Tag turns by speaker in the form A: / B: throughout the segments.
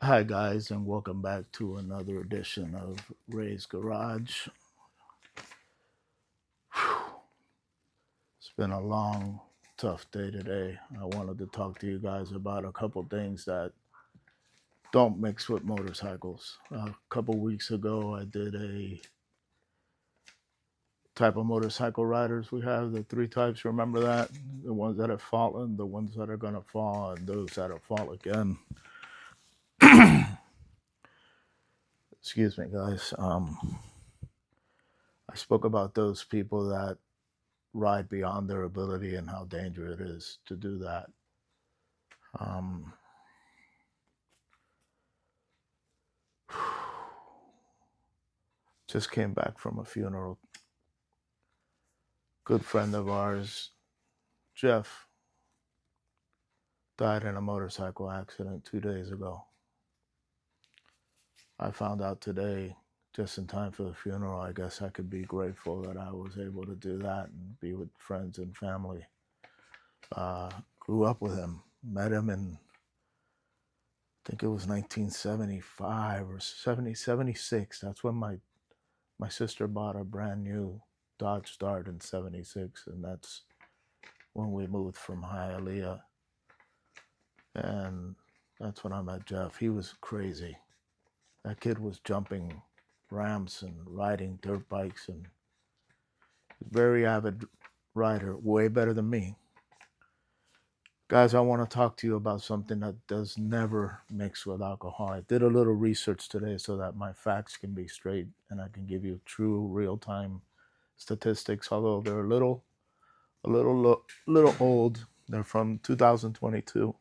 A: Hi, guys, and welcome back to another edition of Ray's Garage. It's been a long, tough day today. I wanted to talk to you guys about a couple things that don't mix with motorcycles. A couple weeks ago, I did a type of motorcycle riders we have, the three types. Remember that? The ones that have fallen, the ones that are going to fall, and those that'll fall again. Excuse me, guys. I spoke about those people that ride beyond their ability and how dangerous it is to do that. Um, just came back from a funeral. Good friend of ours, Jeff, died in a motorcycle accident 2 days ago. I found out today, just in time for the funeral. I guess I could be grateful that I was able to do that and be with friends and family. Grew up with him, met him in, I think it was 1975 or 76. That's when my sister bought a brand new Dodge Dart in 76, and that's when we moved from Hialeah. And that's when I met Jeff. He was crazy. That kid was jumping ramps and riding dirt bikes, and very avid rider, way better than me. Guys, I want to talk to you about something that does never mix with alcohol. I did a little research today so that my facts can be straight and I can give you true real-time statistics, although they're a little old. They're from 2022.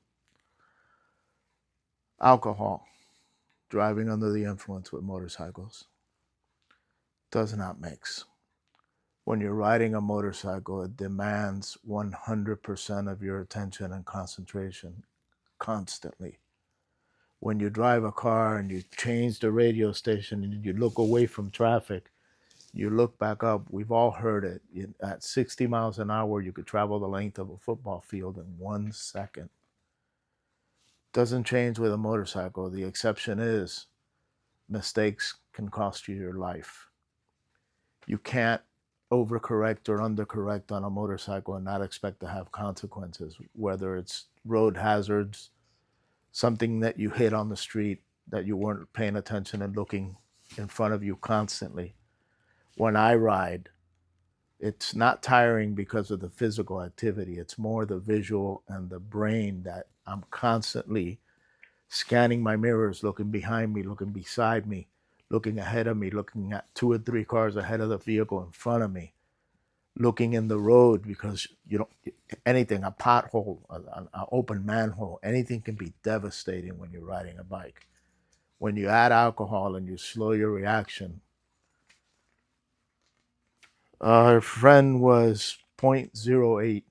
A: Alcohol, driving under the influence with motorcycles, does not mix. When you're riding a motorcycle, it demands 100% of your attention and concentration constantly. When you drive a car and you change the radio station and you look away from traffic, you look back up, we've all heard it. At 60 miles an hour, you could travel the length of a football field in 1 second. Doesn't change with a motorcycle. The exception is mistakes can cost you your life. You can't overcorrect or undercorrect on a motorcycle and not expect to have consequences, whether it's road hazards, something that you hit on the street that you weren't paying attention and looking in front of you constantly. When I ride, it's not tiring because of the physical activity. It's more the visual and the brain that I'm constantly scanning my mirrors, looking behind me, looking beside me, looking ahead of me, looking at two or three cars ahead of the vehicle in front of me, looking in the road because you don't anything, a pothole, an open manhole, anything can be devastating when you're riding a bike. When you add alcohol and you slow your reaction, our friend was 0.08.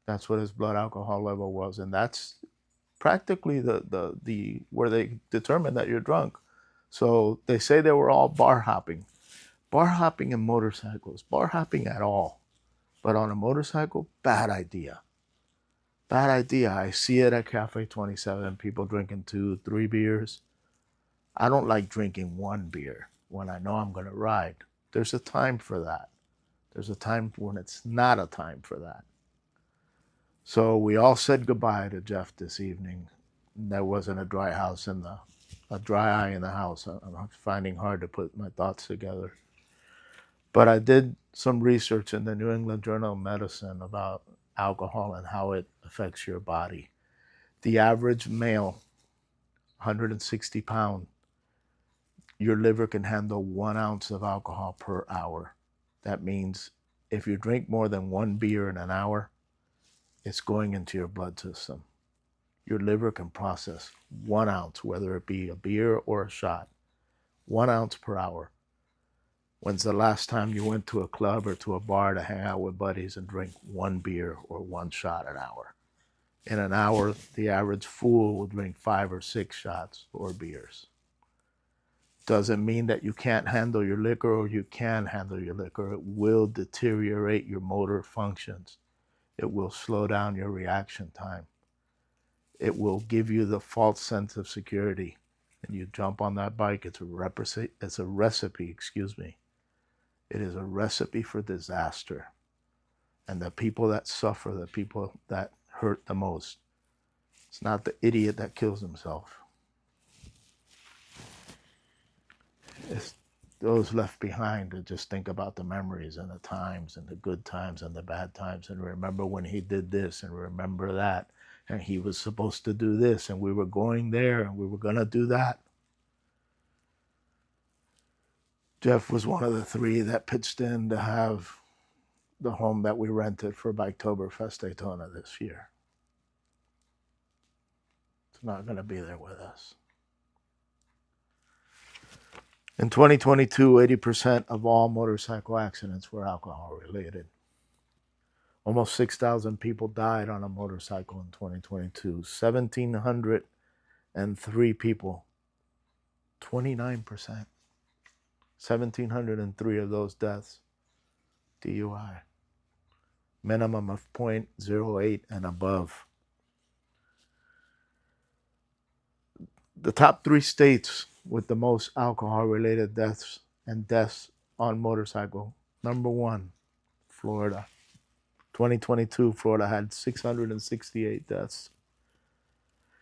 A: That's what his blood alcohol level was, and that's practically the where they determine that you're drunk. So they say they were all bar hopping in motorcycles, bar hopping at all, but on a motorcycle, bad idea. Bad idea. I see it at Cafe 27, people drinking two, three beers. I don't like drinking one beer when I know I'm going to ride. There's a time for that. There's a time when it's not a time for that. So we all said goodbye to Jeff this evening. There wasn't a dry eye in the house. I'm finding hard to put my thoughts together. But I did some research in the New England Journal of Medicine about alcohol and how it affects your body. The average male, 160 pound, your liver can handle 1 ounce of alcohol per hour. That means if you drink more than one beer in an hour, it's going into your blood system. Your liver can process 1 ounce, whether it be a beer or a shot, 1 ounce per hour. When's the last time you went to a club or to a bar to hang out with buddies and drink one beer or one shot an hour? In an hour, the average fool will drink 5 or 6 shots or beers. Doesn't mean that you can't handle your liquor or you can handle your liquor. It will deteriorate your motor functions. It will slow down your reaction time. it will give you the false sense of security. And you jump on that bike, it's a recipe, excuse me. It is a recipe for disaster. And the people that suffer, the people that hurt the most, it's not the idiot that kills himself. It's those left behind to just think about the memories and the times and the good times and the bad times and remember when he did this and remember that and he was supposed to do this and we were going there and we were going to do that. Jeff was one of the three that pitched in to have the home that we rented for Biketoberfest Daytona this year. It's not going to be there with us. In 2022, 80% of all motorcycle accidents were alcohol related. Almost 6,000 people died on a motorcycle in 2022. 1,703 people, 29%. 1,703 of those deaths, DUI. Minimum of 0.08 and above. The top 3 states with the most alcohol-related deaths and deaths on motorcycle. Number 1, Florida. 2022, Florida had 668 deaths.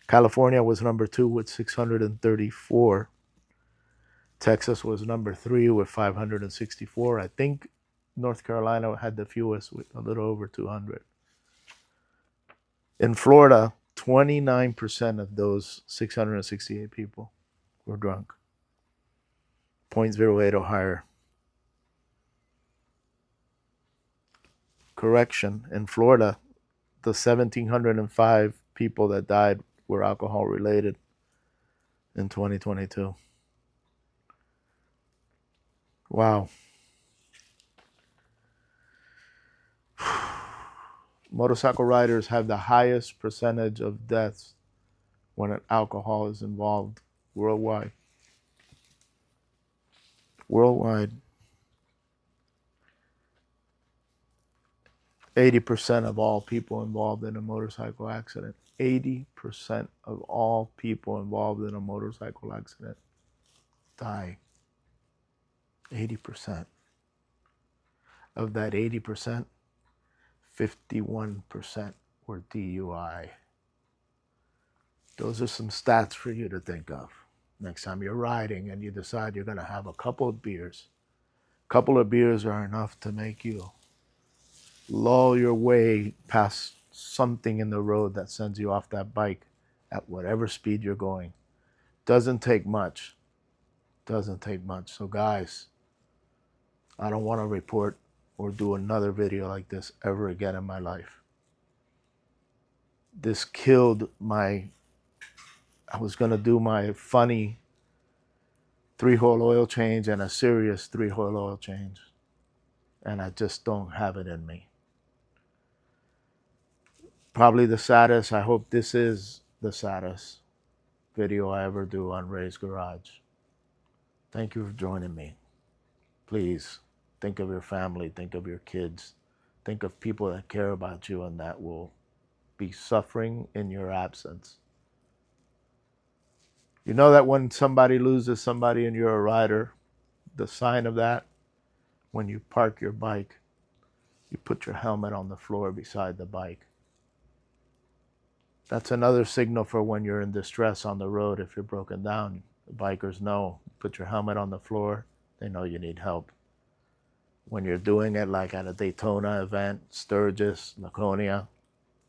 A: California was number 2 with 634. Texas was number 3 with 564. I think North Carolina had the fewest with a little over 200. In Florida, 29% of those 668 people were drunk. 0.08 or higher. Correction, in Florida, the 1,705 people that died were alcohol related in 2022. Wow. Motorcycle riders have the highest percentage of deaths when alcohol is involved worldwide. Worldwide. 80% of all people involved in a motorcycle accident. 80% of all people involved in a motorcycle accident die. 80%. Of that 80%, 51% were DUI. Those are some stats for you to think of. Next time you're riding and you decide you're going to have a couple of beers. A couple of beers are enough to make you lull your way past something in the road that sends you off that bike at whatever speed you're going. Doesn't take much. Doesn't take much. So guys, I don't want to report or do another video like this ever again in my life. This killed I was going to do my funny 3-hole oil change and a serious 3-hole oil change. And I just don't have it in me. Probably the saddest. I hope this is the saddest video I ever do on Ray's Garage. Thank you for joining me. Please think of your family, think of your kids, think of people that care about you and that will be suffering in your absence. You know that when somebody loses somebody and you're a rider, the sign of that, when you park your bike, you put your helmet on the floor beside the bike. That's another signal for when you're in distress on the road. If you're broken down, the bikers know. Put your helmet on the floor, they know you need help. When you're doing it like at a Daytona event, Sturgis, Laconia,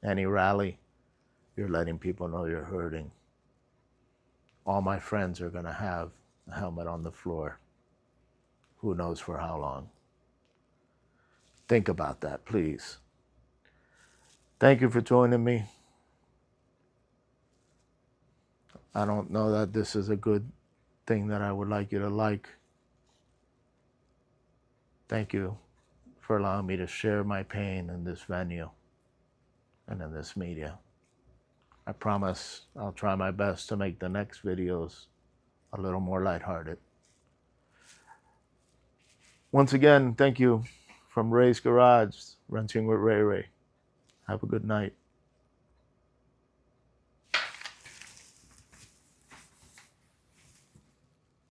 A: any rally, you're letting people know you're hurting. All my friends are going to have a helmet on the floor. Who knows for how long? Think about that, please. Thank you for joining me. I don't know that this is a good thing that I would like you to like. Thank you for allowing me to share my pain in this venue and in this media. I promise I'll try my best to make the next videos a little more lighthearted. Once again, thank you from Ray's Garage, Renting with Ray Ray. Have a good night.